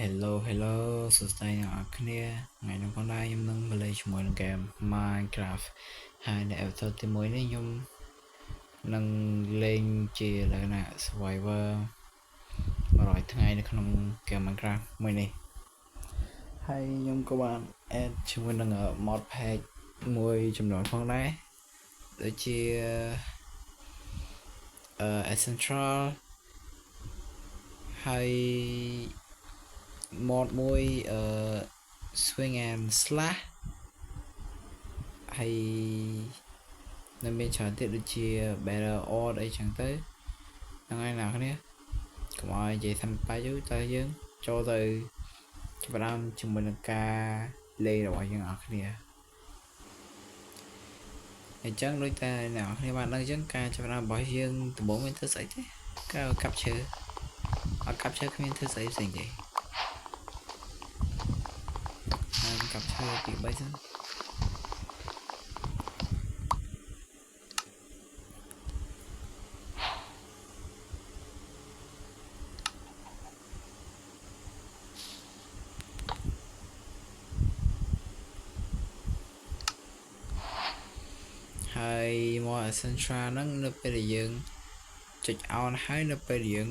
Hello Hello សួស្តីអ្នកនរគ្នាថ្ងៃនេះផងដែរខ្ញុំនឹងមកលេងជាមួយនឹង game Minecraft ហើយនៅ episode ទី1នេះខ្ញុំនឹងលេងជាលក្ខណៈ Survivor 100ថ្ងៃនៅក្នុង game Minecraft មួយនេះហើយខ្ញុំក៏បាន add ជាមួយនឹង mod pack មួយចំនួនផងដែរដូចជាEssential ហើយ mod មួយswing and slash ហើយនៅមានច្រើនទៀតដូចជា better odd អីចឹងទៅហ្នឹងហើយអ្នកគ្នាកុំឲ្យនិយាយថាប៉ាយូរតែយើងចូលទៅចាប់ផ្ដើមជាមួយនឹងការលេងរបស់យើងអ្នកគ្នាអញ្ចឹងដូចតែអ្នកគ្នាបានដឹងអញ្ចឹងការចាប់ផ្ដើមរបស់យើងដំបូងមានធ្វើស្អីទេការកាប់ឈើអត់កាប់ឈើគ្មានធ្វើស្អីផ្សេងទេកាប់ឈើពី3សិនហើយមក Essential ហ្នឹងនៅពេលដែលយើងចុច on ហើយនៅពេលដែលយើង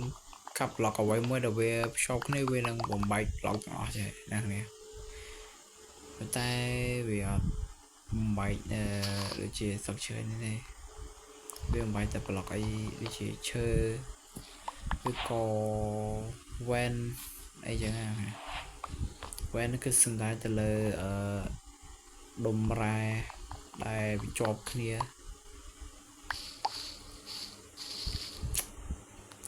កាប់ block អ្វីមួយដែលវាភ្ជាប់គ្នាវានឹងបំបែក block ទាំងអស់ចេះណាគ្នាប៉ុន្តែវាអត់បំបែកដូចជាស្លឹកឈើនេះទេវាបំបែកតែ block អីដូចជាឈើឬក៏វ៉ែនអីចឹងណាវ៉ែនគឺសំដៅទៅលើដុំរ៉ែដែលវាជាប់គ្នា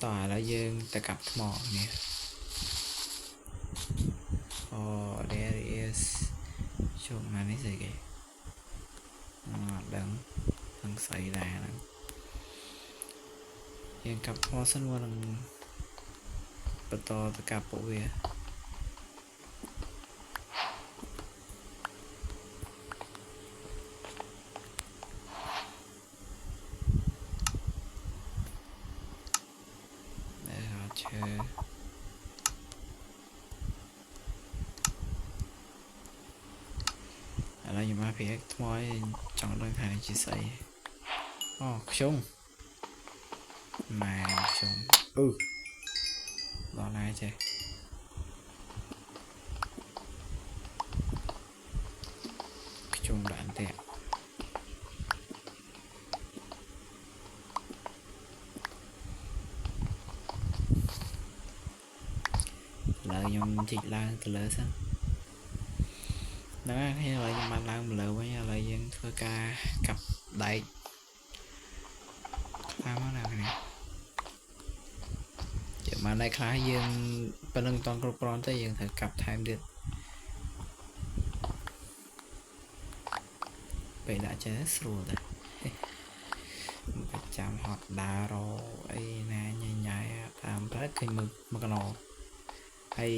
តោះឥឡូវយើងទៅកាប់ថ្មនេះthere is ជុំណានេះស្អីគេអត់ដឹងស្អីដែរហ្នឹងយើងកាប់ថ្មសិនមកនឹងបន្តទៅកាប់ពួកវាឈើឥឡូវខ្ញុំមកពីថ្មចង់ដឹងថាជាស្អីអូខ្ជុំម៉ែខ្ជុំដល់ណាចេះខ្ជុំដាក់តែឥឡូវខ្ញុំជីកឡើងទៅលើសិនហ្នឹងហើយឥឡូវខ្ញុំបានឡើងមកលើវិញឥឡូវយើងធ្វើការកាប់ដែកតាមមកណាគ្នាចាំបានដែកខ្លះយើងប៉ុណ្្នឹងតន់គ្រប់គ្រាន់ទេយើងត្រូវកាប់ថែមទៀតពេលដាក់ចេះស្រួលដែរប្រចាំហត់ដារអីណាញ៉ៃតាមប្រែឃើញមកកណោហើយ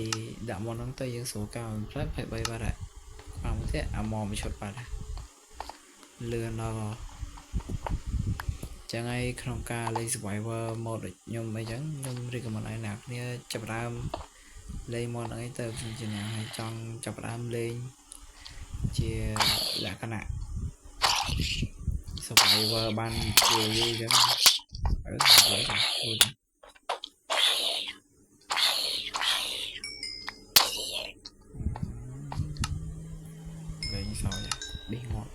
ដាក់មកហ្នឹងទៅយើងស្រួលកោប្រែ23បាត់ហើយមកទៀតអាមកមួយឈុតបាត់លឿនដល់ចឹងហើយក្នុងការលេង Survivor mode ដូចខ្ញុំអីចឹងខ្ញុំ recommend ឲ្យអ្នកគ្នាចាប់ផ្ដើមលេង mode ហ្នឹងឯងទៅជាអ្នកឲ្យចង់ចាប់ផ្ដើមលេងជាលក្ខណៈ Survivor បានជាយូរចឹងវិញសោយប៊ីងាប់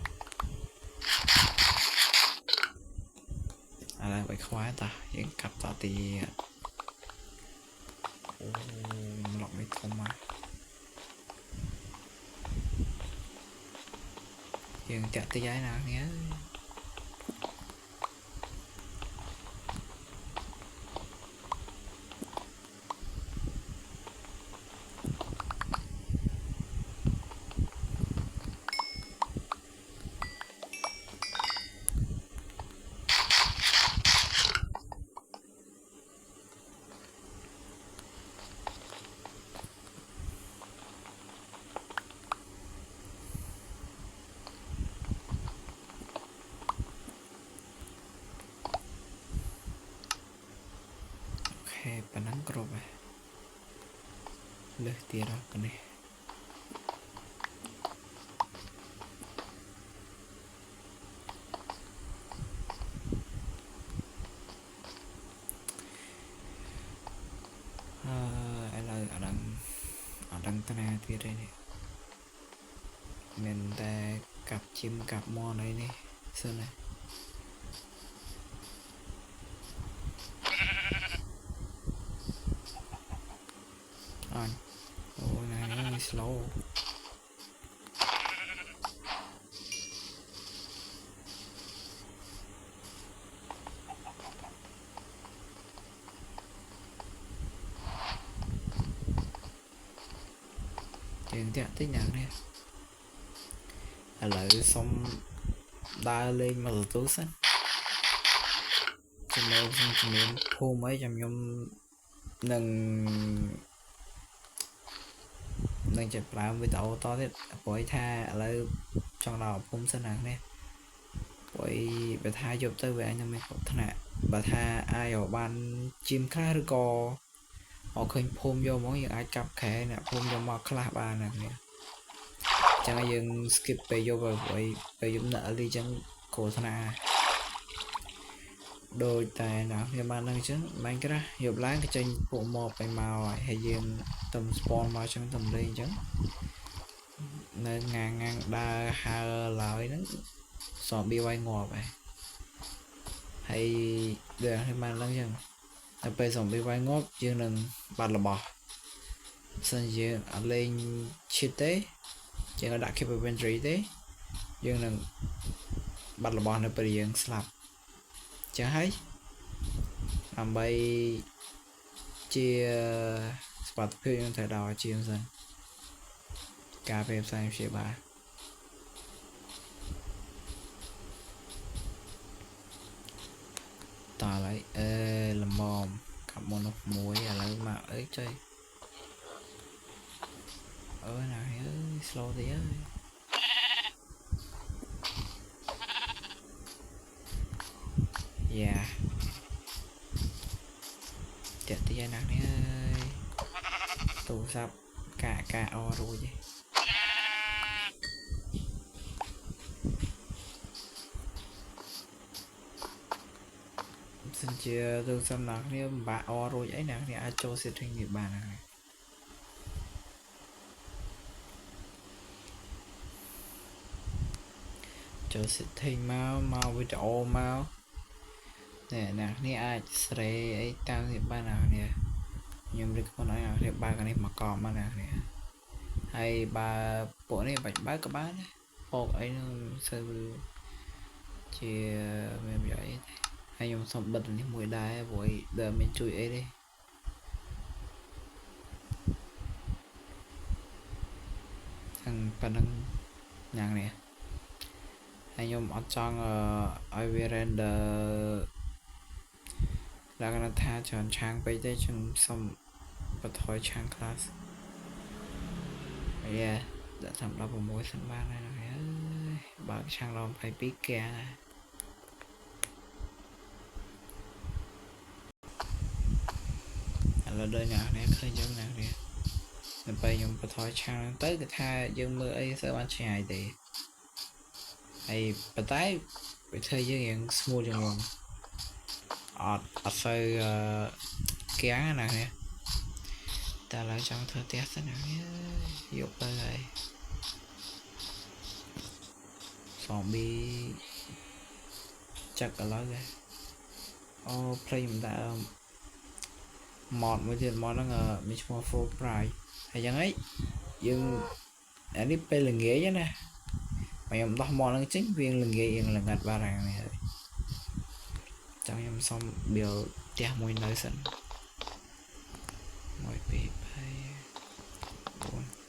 ឥឡូវឲ្យខ្វែតាយើងកាប់តទីអូឡុកនេះធំមកយើងតាក់ទីហើយណាគ្នា លើសទៀតអស់គ្នា ឥឡូវអត់ដឹងតាណាទៀតទេនេះមានតែកាប់ជីមកាប់មន់អីនេះសិនណាអញអូណានេះ slow ជាងតាក់តិចណាស់នេះឥឡូវសុំដើរលេងមកទទួលសិនចំណេញជំនាញភូមិអីចាំខ្ញុំនឹងចាប់ប្រើវីដេអូតទៀតព្រោះថាឥឡូវចង់ដល់ភូមិសិនណានេះព្រោះបើថាយប់ទៅវាអញនឹងមានគ្រោះថ្នាក់បើថាអាចបានជីមខ្លះឬក៏អត់ឃើញភូមិយកមកយើងអាចកាប់ខែអ្នកភូមិយកមកខ្លះបានណានេះចឹងយើង skip ពេលយប់ហើយព្រោះពេលយប់អ្នកលីចឹងគ្រោះថ្នាក់ដូចតែណាខ្ញុំបាននឹងអញ្ចឹងមិនក្រាស់យប់ឡើងក៏ចេញពួកមកទៅមកហើយយើងទៅ spawn មកចឹងទៅលេងអញ្ចឹងនៅងាងដើរហើរឡើយហ្នឹងសបៀវាយងាប់ហើយដូចខ្ញុំបានឡើងអញ្ចឹងតែពេលសបៀវាយងាប់យើងនឹងបាត់របស់សិនយើងអត់លេង cheat ទេយើងអត់ដាក់ keep inventory ទេយើងនឹងបាត់របស់នៅពេលយើងស្លាប់ចឹងហើយដើម្បីជាស្បាត់ភាពយើងត្រូវដល់ជាងសិនការពេលផ្សាយព្យាបាលតើឡើយលំមកាប់មុនមួយឥឡូវមកអីចុយណាអើយ slow តិចអើយយ៉ាតាក់តិចណាស់នេះអើយទូរស័ព្ទកាអរួចឯងសិនជាទូរស័ព្ទណាគ្នាមិនបាក់អរួចអីណាគ្នាអាចចូល setting នេះបានហើយចូល setting មកវីដេអូមកនេះណាគ្នាអាចស្រេអីតាមនេះបានណាគ្នាខ្ញុំរៀបខ្លួនឲ្យអ្នកគ្នាបើកនេះមកកប់មកណាគ្នាហើយបើពួកនេះបាច់បើកក៏បានដែរពកអីនឹងសូវជាមានប្រយោជន៍ទេហើយខ្ញុំសូមបិទនេះមួយដែរព្រោះដែលមានជួយអីទេទាំងប៉ុណ្្នឹងយ៉ាងនេះហើយខ្ញុំអត់ចង់ឲ្យវា render លក្ខណៈថាច្រើនឆាងពេកទេខ្ញុំសូមបន្ថយឆាង class យ៉ាដាក់តាម16សិនបានហើយអើយបើកឆាងដល់22កាឥឡូវដល់អ្នកនេះឃើញចឹងណាគ្នាដល់ពេលខ្ញុំបន្ថយឆាងទៅគឺថាយើងមើលអីសើបានឆ្ងាយទេហើយប៉ុន្តែវាធ្វើយើងរៀង smooth ជាងមុនអត់សូវគាំងណាគ្នាតែឡើយចង់ធ្វើផ្ទះសិនណាយកទៅហើយzombie ចាក់ឥឡូវអូភ្លេចមិនដែរ mod មួយទៀត mod ហ្នឹងមានឈ្មោះ full price ហើយយ៉ាងហីយើងអានេះពេលល្ងាចណាខ្ញុំដោះ mod ហ្នឹងចេញវាល្ងាចយើងល្ងាត់បាត់ហើយចាំខ្ញុំសុំ build ផ្ទះមួយនៅសិន1 2 3 4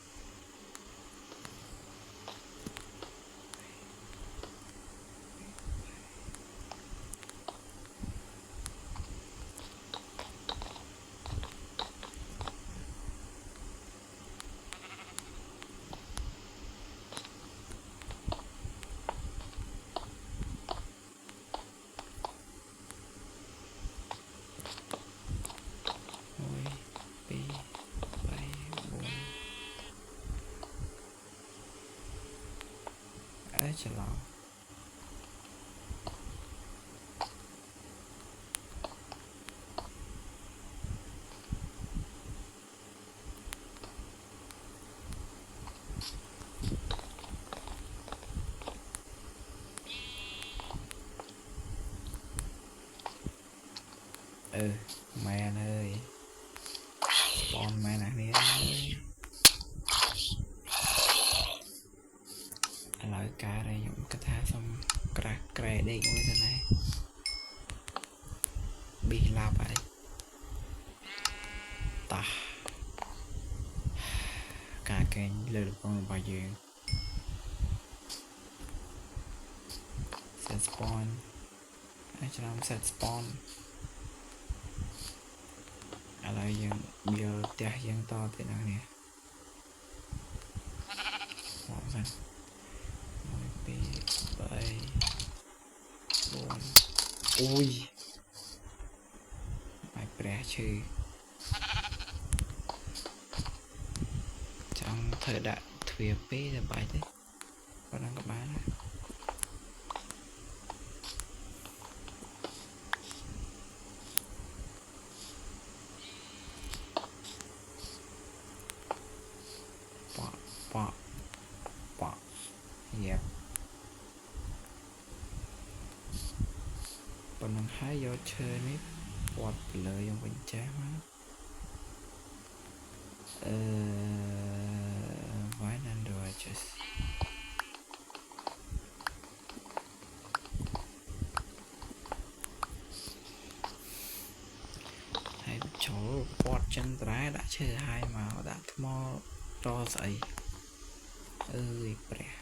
ច្រឡំមែនហើយបនមែនណានេះឥឡូវការđâyខ្ញុំគិតថាសុំក្រាស់ក្រែដេកមួយសិនហើយប៊ីឡាប់ហើយតោះការកេងលើលំរបស់យើង set spawn ចាំ set spawn ឥឡូវយើងបៀលផ្ទះយើងតទៀតណានេះមកសិន1 2 3 4អូយបាយព្រះឈឺចង់ធ្វើដាក់ទ្វារ2ទៅបាយទេប៉ុណ្ណឹងក៏បានដែរប៉យ៉ាប៉ុណ្ណឹងហើយយកឈើនេះពាត់ពីលើយើងវិញចេះមកwhy not do I just ហើយចូលពាត់ចឹងត្រែដាក់ឈើហើយមកដាក់ថ្មតស្អីអើយព្រះ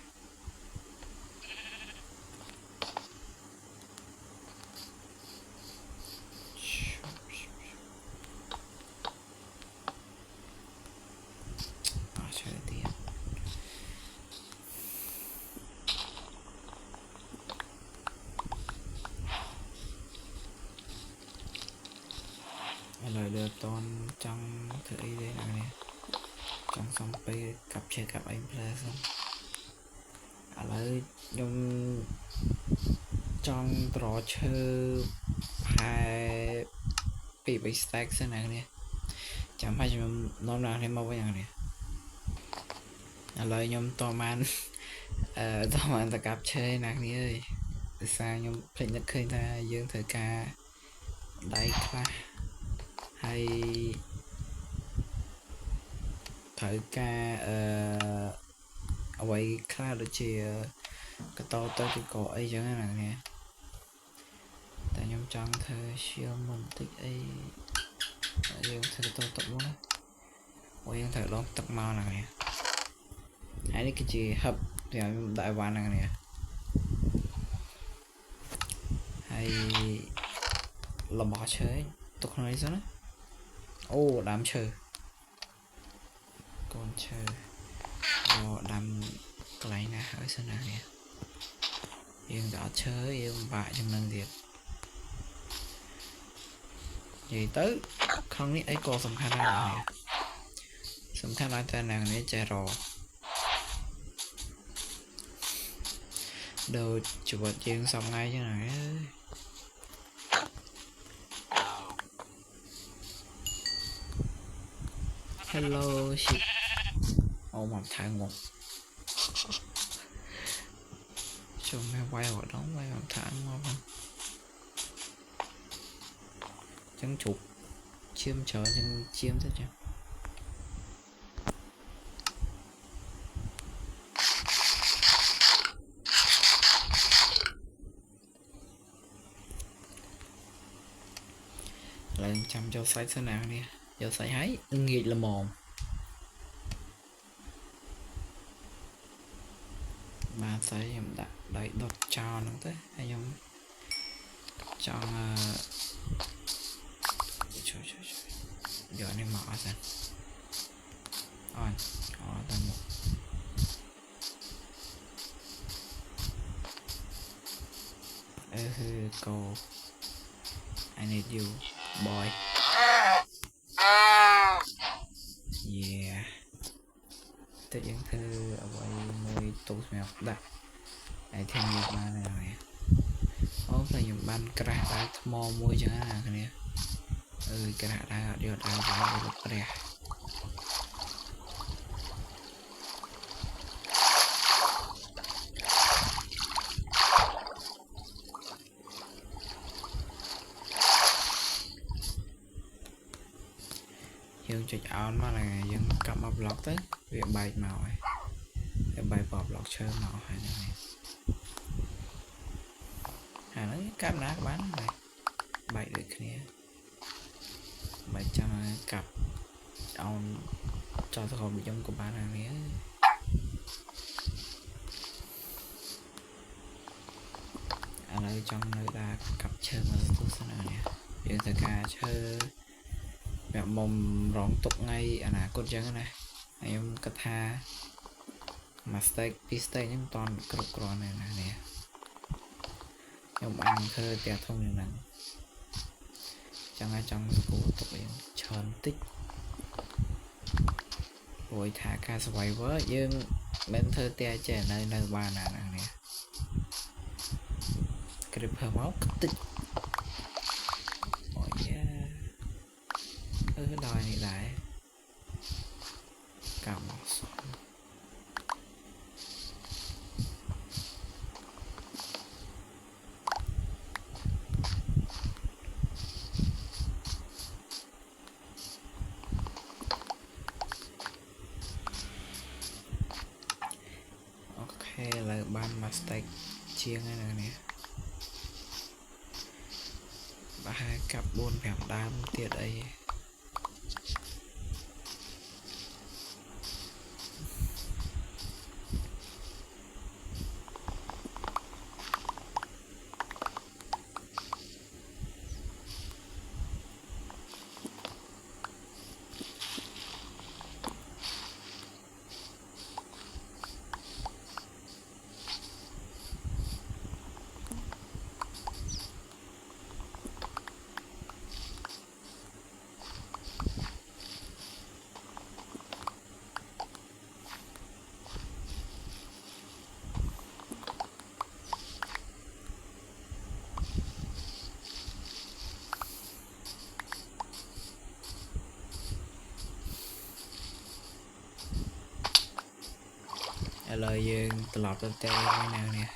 ឥឡូវលើតនចង់ធ្វើអីទេណានេះចង់សំពេលកាប់ឈើកាប់អីផ្លែសិនឥឡូវខ្ញុំចង់ត្រឈើផែពី3 stack សិនណានេះចាំឲ្យខ្ញុំនាំណានេះមកវិញណានេះឥឡូវខ្ញុំតបានតកាប់ឈើណានេះអើយភាសាខ្ញុំភ្លេចនឹកឃើញថាយើងត្រូវការដៃខ្លះហើយត្រូវការអ្វីខ្លះដូចជាកតោទៅទីកអីចឹងណានេះតែខ្ញុំចង់ធ្វើឈៀលមុនតិចអីយើងធ្វើកតោទឹកមុនណាអូយើងត្រូវដងទឹកមកណានេះហើយនេះគឺជា hub ដែលខ្ញុំដាក់វ៉ាន់ណានេះហើយរបស់ឈើទុកក្នុងនេះសិនណាអូដាំឈើកូនឈើដាំកន្លែងណាហើយសិនណានេះយើងទៅអត់ឈើយើងបាក់ចំណឹងទៀតនិយាយទៅក្នុងនេះអីក៏សំខាន់ដែរសំខាន់តែណានេះចេះរដូចជីវិតយើងសពថ្ងៃចឹងណាHello shit អូមកថើងមកចូលមកវាយអត់ដល់វាយមកថើងមកផងចឹងជប់ឈាមច្រើនចឹងឈាមទៅចឹងឡើងចាំចូលសាច់សិនណានេះយកសាច់ហើយងាកល្មមបាទស្អីខ្ញុំដាក់ដៃដុតចោលហ្នឹងទៅហើយខ្ញុំចង់យកនេះមកអត់សិនអត់តែមកgo I need you boy yeah តែយើងធ្វើអ្វីមួយទុកសម្រាប់ដាក់ ai thêm nhiều mà này ô là dùng ban cả đá mò mua chẳng hạn cái này cả đá điều đá vào được cái dương cho áo mà là dương cầm một lọc tới việc bài màu này việc bài bọt lọc chơi màu hay này nó cam nát bán này bài được kia bài cho nó cặp ông cho tôi không bị giống của bạn này nhé anh ấy trong nơi ta cặp chơi mà tôi sẽ nào nè hiện thời ca chơi mẹ mồm rõng tục ngay anh à cốt chân này em cất tha mà steak piste những toàn cực rồi này nè nhưng ăn thơ tè thông này nè chẳng ai trong của tục yên tròn tích rồi thả ca xoay với nhưng bên thơ tè trẻ nơi nơi ba nè nè cái đập máu tích ôi yeah đòi này lại cầm ok là ban mistake chiêng này nè và hai cặp buôn phèm đam tiệt đây lời dương từ lọt lên teo nào nè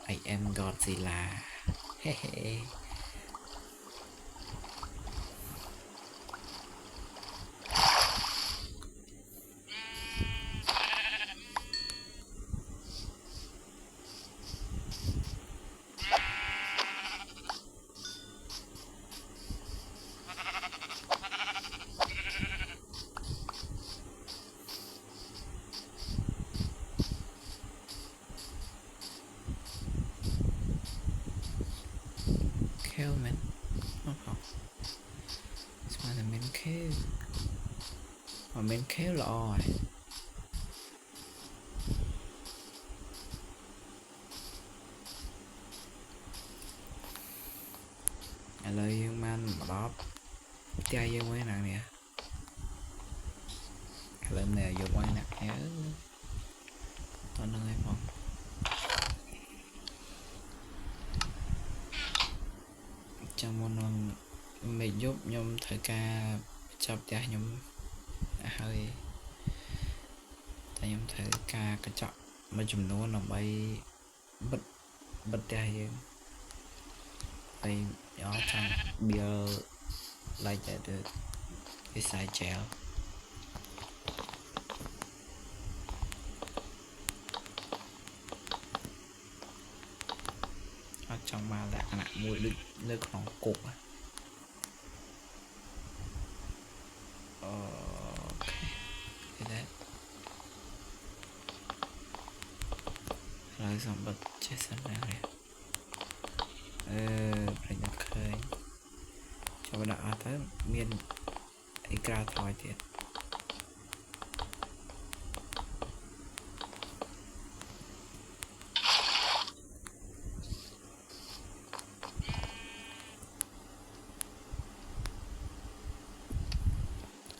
I am Godzilla hehe kêu mình không mà là mình kêu mà mình kêu là rồi lời dương man mà đó chai dương quay nặng nè lời nè vô quay nặng nhớ toàn nơi không trong một năm mình giúp nhom thời ca chọc cha nhom hơi tại nhom thời ca cái chọn mà chùm nó nó bay bật bật cha dương bay nhỏ trong bia lại chạy được cái side chéo ở trong mà là nặng mũi đứt nước nó cục ok thế đấy rồi xong bật chết sẵn nào nè phải nhập khơi cho bạn đã tới miền ấy cao thoi thiệt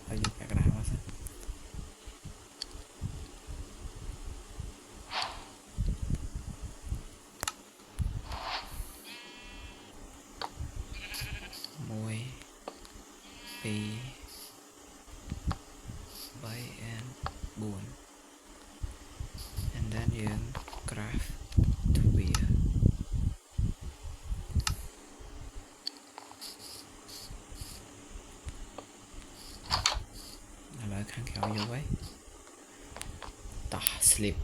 ở dưới các đảo bay and buồn and thenយើង graph ទ្វារ ឥឡូវខាងក្រោយយកໄວតោះ slip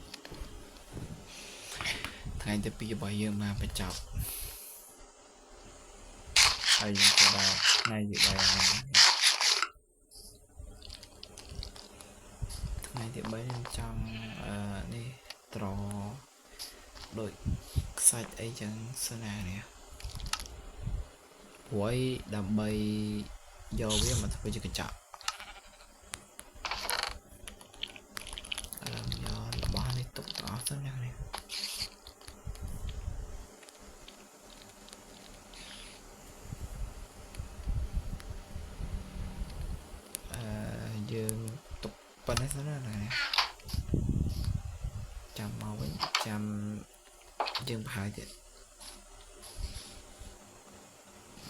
ថ្ងៃទី2របស់យើងមកបញ្ចប់ហើយយើងទៅដល់ថ្ងៃទី3ហើយថ្ងៃទី3ខ្ញុំចង់នេះត្រដូចខ្សាច់អីចឹងសិនណានេះព្រោះដើម្បីយកវាមកធ្វើជាកញ្ចក់ឥឡូវយករបស់នេះទុកទាំងអស់ទៅណានេះយើងទុកប៉ុណ្ណេះសិនណាចាំមកវិញចាំយើងប្រហែលទៀត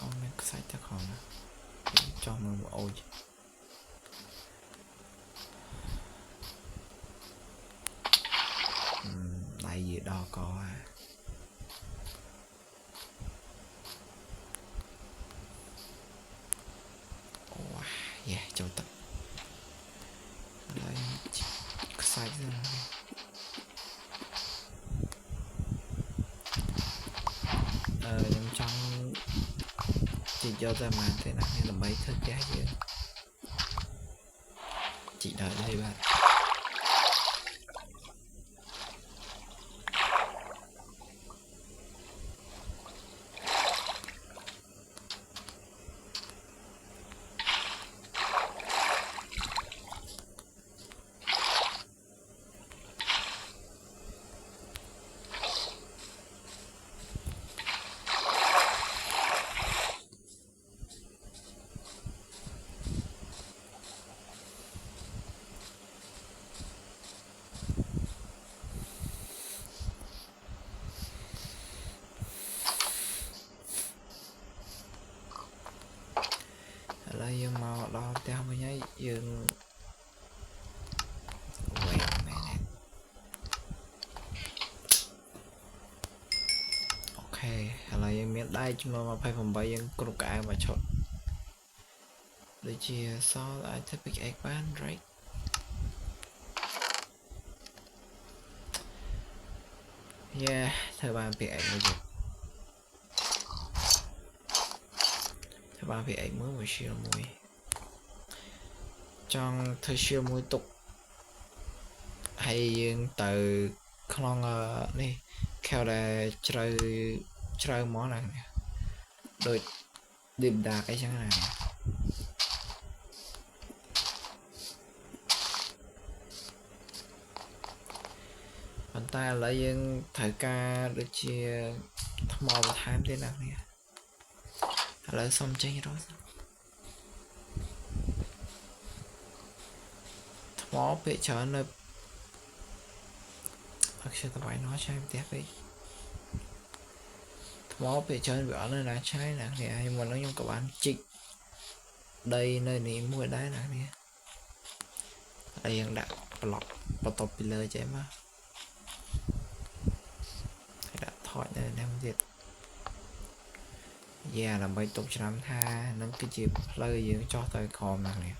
អូមានខ្សាច់តែខំណាចង់មើលអូចដៃវាដល់កអូយេចូលទឹកហើយខ្សាច់ទៅខ្ញុំចង់ជីកយកតែប៉ុន្មានទេណាដើម្បីធ្វើផ្ទះយើងជីកដល់đâyបាទយើងមកដល់ផ្ទះវិញហើយយើងវិញមែនអូខេឥឡូវយើងមានដៃចំនួន28យើងគ្រប់កៅមកឈុតដូចជាសល់អាចធ្វើ pickaxe បាន right ធ្វើបាន pickaxe មួយទៀតបាន PX មួយ shield មួយចង់ធ្វើ shield មួយទុកហើយយើងទៅក្នុងនេះខែដែលជ្រៅមកណាដូច deep dark អីចឹងណាប៉ុន្តែឥឡូវយើងត្រូវការដូចជាថ្មបន្ថែមទៀតណានេះឥឡូវសុំចេញរត់ថ្មពេកច្រើននៅអត់ខ្ជិលទៅបាយនោះឆាយផ្ទះពេកថ្មពេកច្រើនវាអត់នៅណាឆាយណានេះហើយមុនហ្នឹងខ្ញុំក៏បានជីកដីនៅនេះមួយដែរណានេះហើយយើងដាក់ប្លុកបន្ទាប់ពីលើចេះមកហើយដាក់ថតនៅនេះទៀតដើម្បីទុកឆ្នាំថានឹងគឺជាផ្លូវយើងចោះទៅក្រោមហ្នឹងនេះ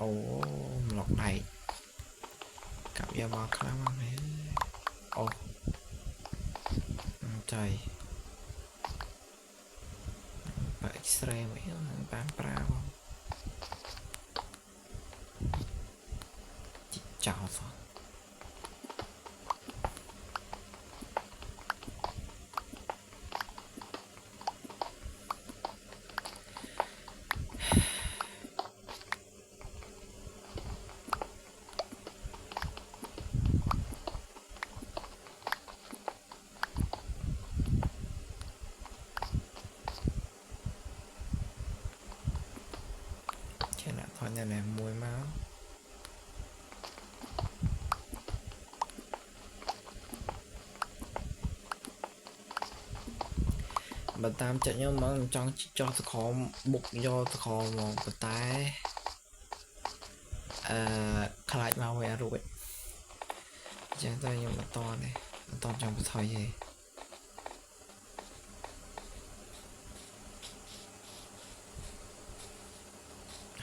អូម្លុកដៃកាប់យកមកខ្លាំងមកនេះអូចៃបើ X-ray មកបានប្រើបងចោលសោះ បើតាមចិត្តខ្ញុំមកចង់ចោះសខមបុកយកសខមមកប៉ុន្តែខ្លាចមកវារួចអញ្ចឹងទៅខ្ញុំបន្តចង់បន្ថយទេ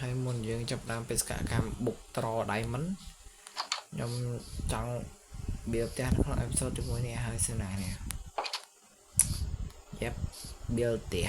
ហើយមុនយើងចាប់តាមបេសកកម្មបុកត្រដៃមិនខ្ញុំចង់បៀលផ្ទះនៅក្នុងអេពីសូតជាមួយនេះហើយសិនណានេះយ៉ាប់បៀលផ្ទះ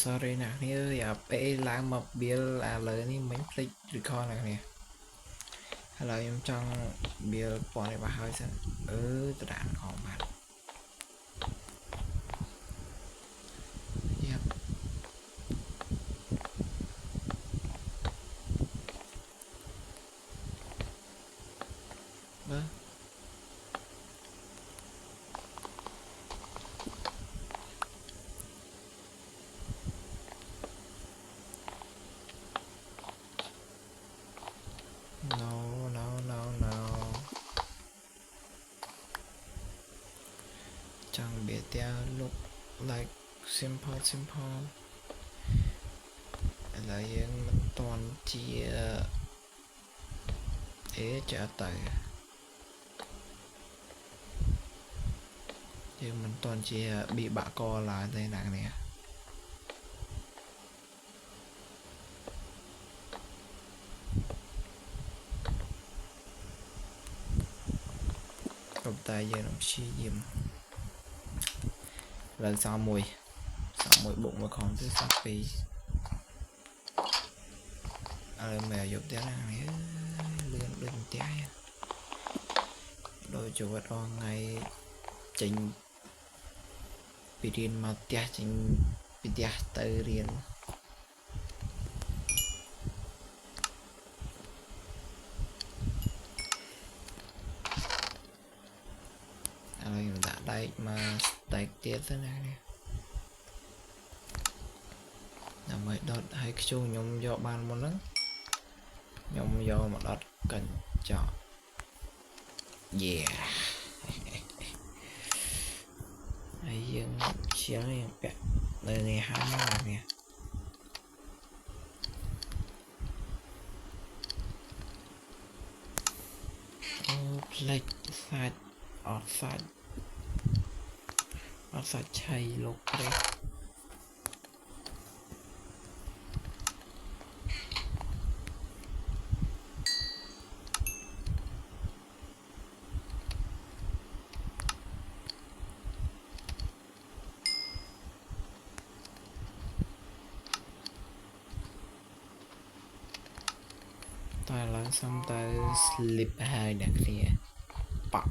sorry ណាគ្នាយ៉ាពេលឡើងមកបៀលឥឡូវនេះមិញភ្លេច record ណាគ្នាឥឡូវខ្ញុំចង់បៀលពណ៌នេះមកហើយសិនតដានខំបាទយ៉ាប់បាទlook like simple ឥឡូវយើងមិនតន់ជាចាទៅយើងមិនតន់ជាបៀបាក់កឡើយទេណាគ្នាក៏តែយើងនឹងព្យាយាមឡើង31បុកមួយខំទៅ32មើលយកផ្ទះណានេះលឿនដូចផ្ទះដូចជីវិតរាល់ថ្ងៃចេញពីរៀនមកផ្ទះចេញពីផ្ទះទៅរៀនហើយដាក់ដែកមកដែកទៀតទៅណានេះដើម្បីដុតឲ្យខ្ជុំខ្ញុំយកបានមុនហ្នឹងខ្ញុំយកមកដុតកញ្ចក់ហើយយើងជាងពាក់នៅនេះហើយមកនេះផ្លេចសាច់អត់សាច់ឆៃលោកព្រះតែឡើងសំទៅ slip ហើយអ្នកគ្នាប៉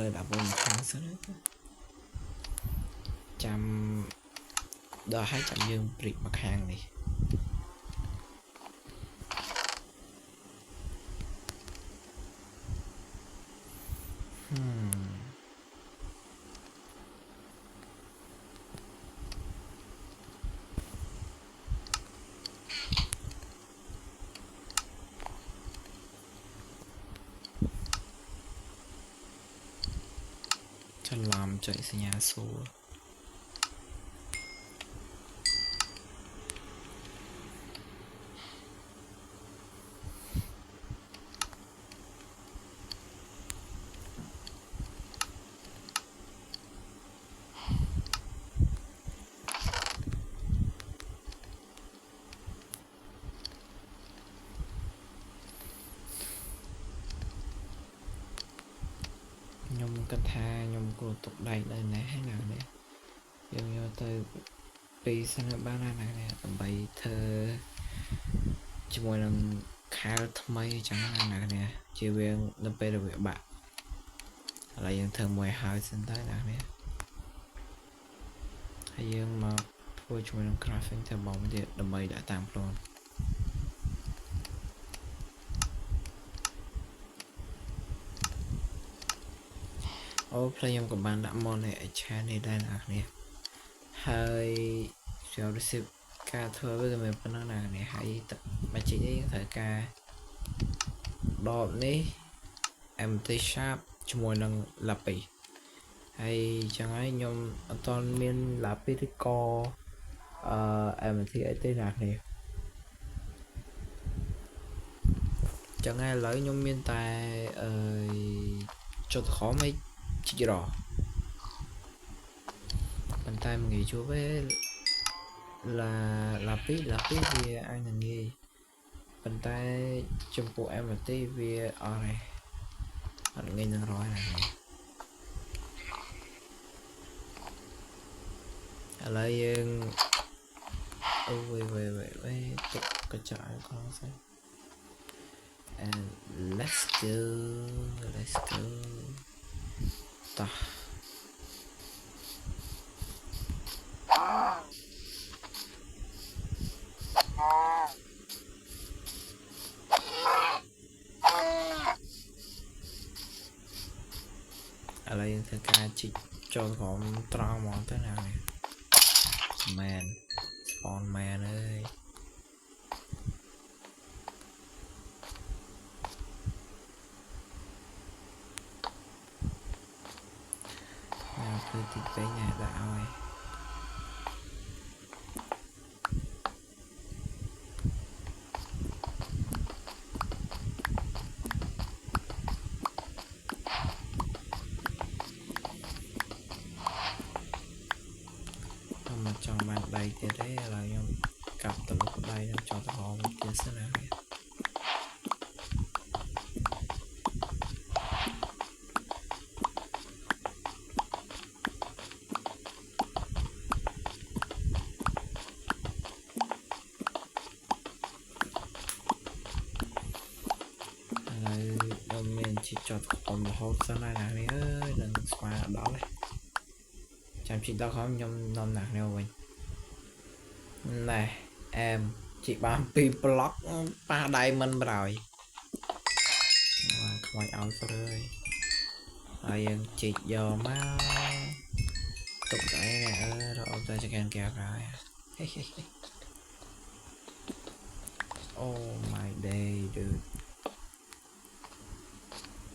lời đã buồn khá sớm chăm đo hai chăm dương bịt mặt hàng này cho làm chạy xe nhà số nhung cân tha nhung cô tục đầy đây nè hay nào nè nhưng như tôi pi sang ở ba này nè tầm bày thơ cho mỗi lần khá thâm mấy chẳng hạn nào nè chỉ viên nó bê được việc bạn là dân thơ mùi hơi xin tới nào nè hay dân mà vui cho mỗi lần crafting theo bóng thì đầm bày đã tạm luôn ô play của bạn đã môn này cha này đây là nè hơi cho receive ca thưa với mình phân năng nào này hãy tập mà chỉ những thời ca đọt ní empty sharp cho mỗi lần lặp bị hay chẳng ấy nhom toàn miền lặp bị co empty ấy tên là này chẳng ai lấy nhom miền tài cho khó mấy chỉ rõ bàn tay mình nghĩ chú với là lặp ít vì anh là nghi bàn tay trong bộ em là tí vì ở này anh nghe nó rồi này lấy về tục cái chợ con xem and let's go ta lấy thơ ca chỉ cho con trao món thế nào này man spawn man ơi cứ tìm tới nhà đã rồi mà chọn bạn đây thì đấy là em cặp từ lúc đây em chọn họ một kia sẽ là mình chỉ chọn còn một hộp sau này này ơi đừng xóa đó này chăm chị tao không nhom non nạc nêu mình này em chị bán pi block ba diamond rồi không ai áo rồi rồi chị giờ má tục đấy nè rồi ông ta cho kèn kẹp rồi oh my day dude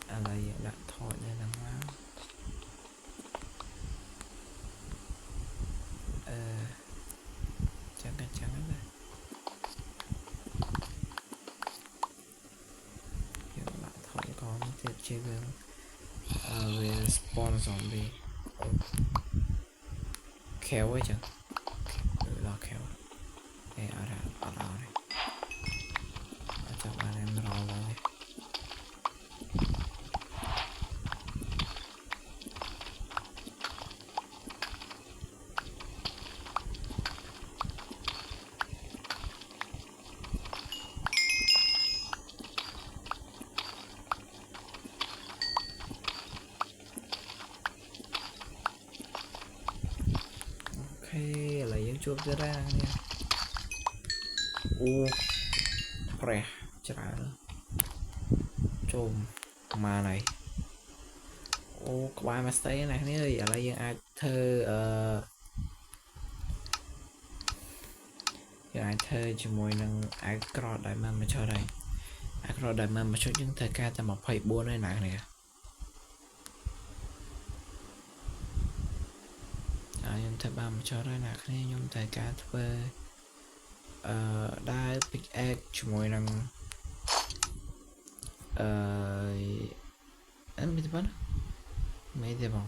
anh lại đặt thôi đây là má chẳng đây hiện lại thôi có tiếp chơi về spawn zombie khéo ấy chẳng lo khéo đây ở đó này cho bạn em rò rồi là dân chuột ra nè ô rè chả chôm mà này ô có ai mà stay này này là dân ai thơ giờ ai thơ cho mùi năng ai cọ đại mà cho đây ai cọ đại mà cho những thời ca ta một phải buôn này nè nhưng thầy ba mà cho đây nè nhưng thầy ca về đai pick egg cho mùi năng em biết bao mấy thế bằng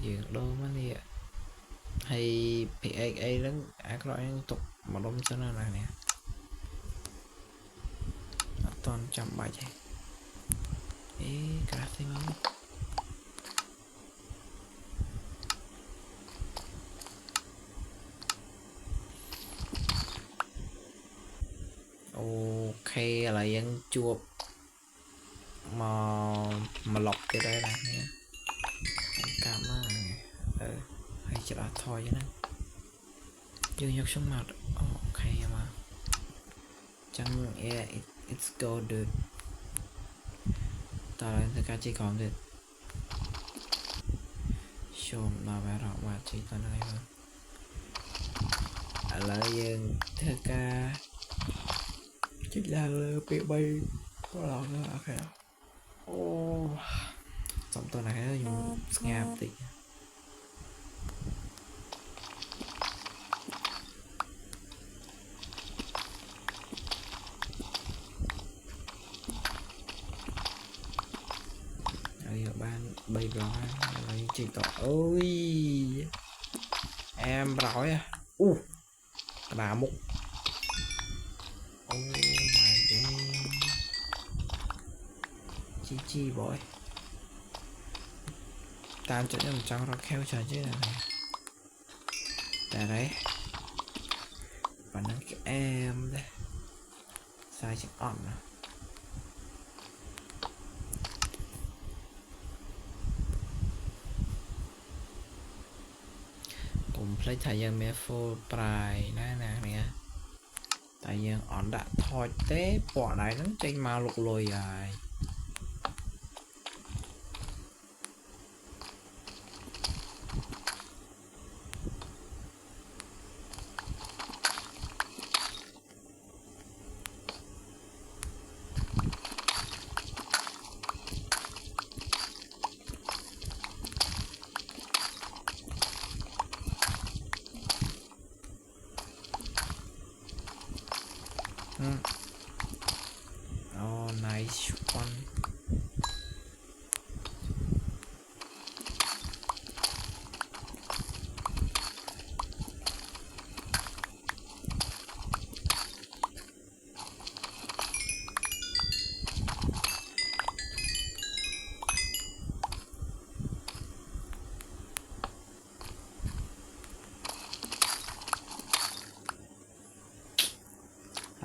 dương đô mà nè hay PA lớn ai có nói tục mà đông cho nó này nè toàn chậm bài chạy cả thế mà ok là dân chuột mà lọc cái đây này nè cảm hay chỉ là thôi chứ nè dương nhóc xuống mặt ok mà chẳng yeah it's go dude ta lên tất cả chỉ còn được show là bé rõ mà chỉ còn này thôi là dương tất cả chỉ là bị bay có lọt nữa ok xong tôi này dùng ngap tí ở ban bay rõ lấy chỉ tỏ ôi em rõ à bà mục oh my god chi boy tam chỗ nhầm trong nó khéo chờ chứ này tại đấy và nó cái em đây sai chữ on nè cùng play thời gian mẹ full prai nè tại gian on đã thôi té bỏ này nó trên màu lục lùi rồi oh nice one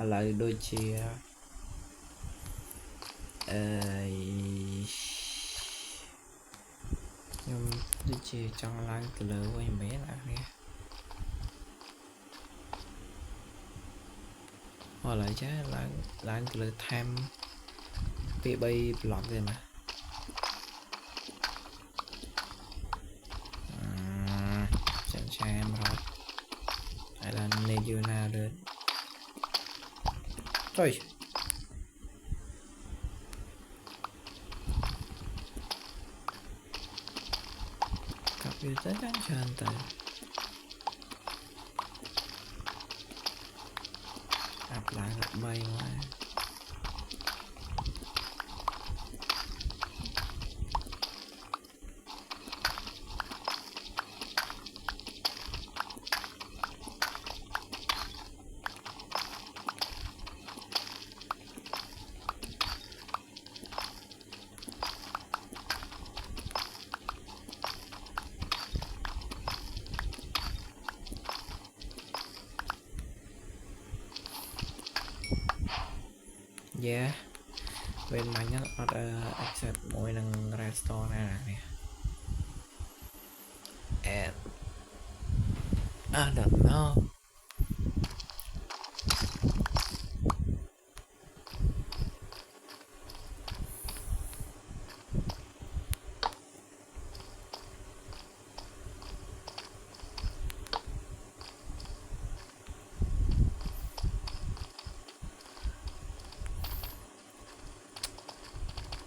lại đôi chia nhưng đôi chia trong lăng từ lửa quay mé lại nè hoặc lại chứ lăng từ lửa tham bị bay lọt rồi mà chẳng cha em rồi hay là nên như nào được thôi cặp yêu tới đáng tràn tới đạp lại lại bay ngoài yeah bên mạnh nhất accept mỗi lần restore này nè and I don't know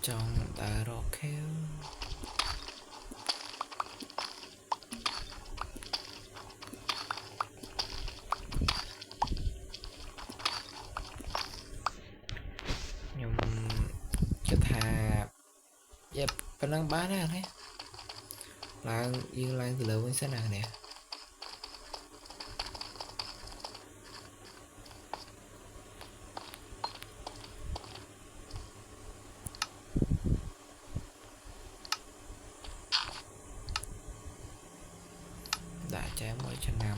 trong ta rõ khéo nhưng cho thà dẹp cái năng bán ra thế là dương lan từ lớn với sẽ nào nè đã trái 100 năm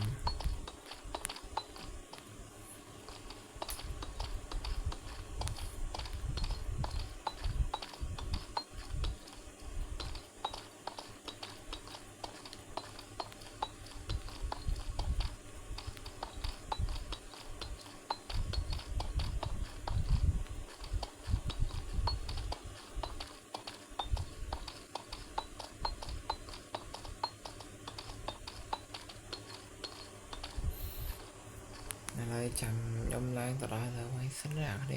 lại chăm nhom lan từ đó là quay sinh ra đi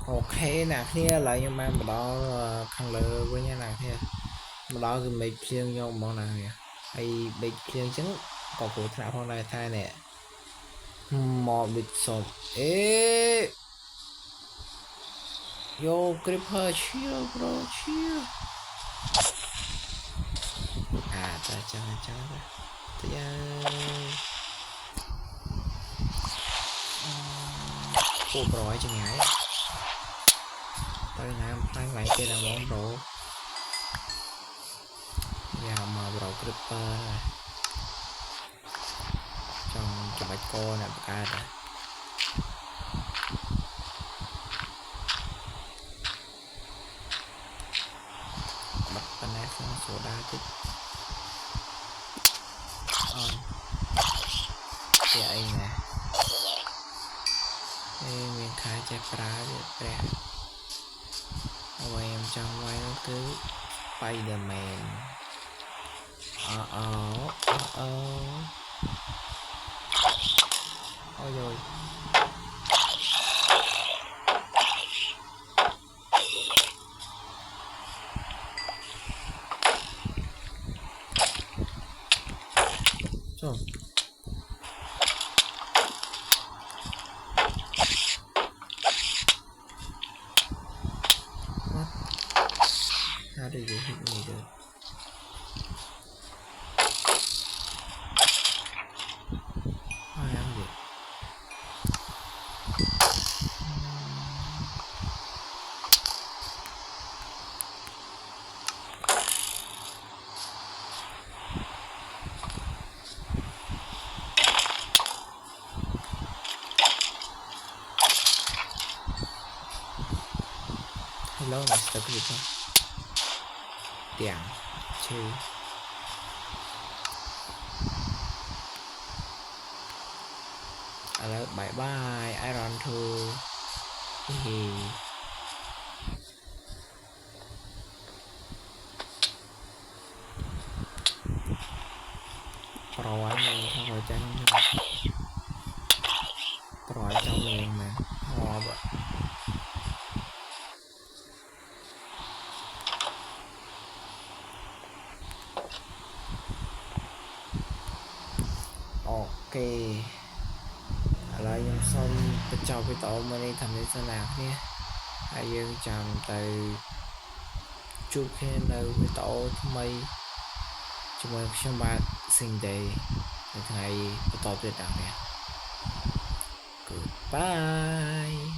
ok nè kia lại nhưng mà đó khăn lơ với nhau nè kia mà đóคือmấy chương nhau món nào nè hay mấy chương trứng có phụ thảo hôm nay thay nè mò bịt sọt ê yo creeper chill bro chill à ta cho ta cuộc rồi chừng ngại tới nam phán lại kia là món đồ vào mà đồ creeper này trong cho bạch cô nè ca rồi bật bên này xong số đa tích vậy nè mình khai chép ra được rồi em trong quay nó cứ Spiderman ôi rồi rồi how do you hit me dude ai ăn được hello Mr. Creeper Damn, two. Hello, bye bye, Iron 2. Pro anh này không phải chân pro trong miền mà ngon vậy. Ok lại dùng xong tôi cho cái tổ mà đi thành thế nào nhé hãy dân chọn từ chụp cái nơi cái tổ mây cho mình xem bạn sinh đề ngày cái tổ tuyệt đẳng nè goodbye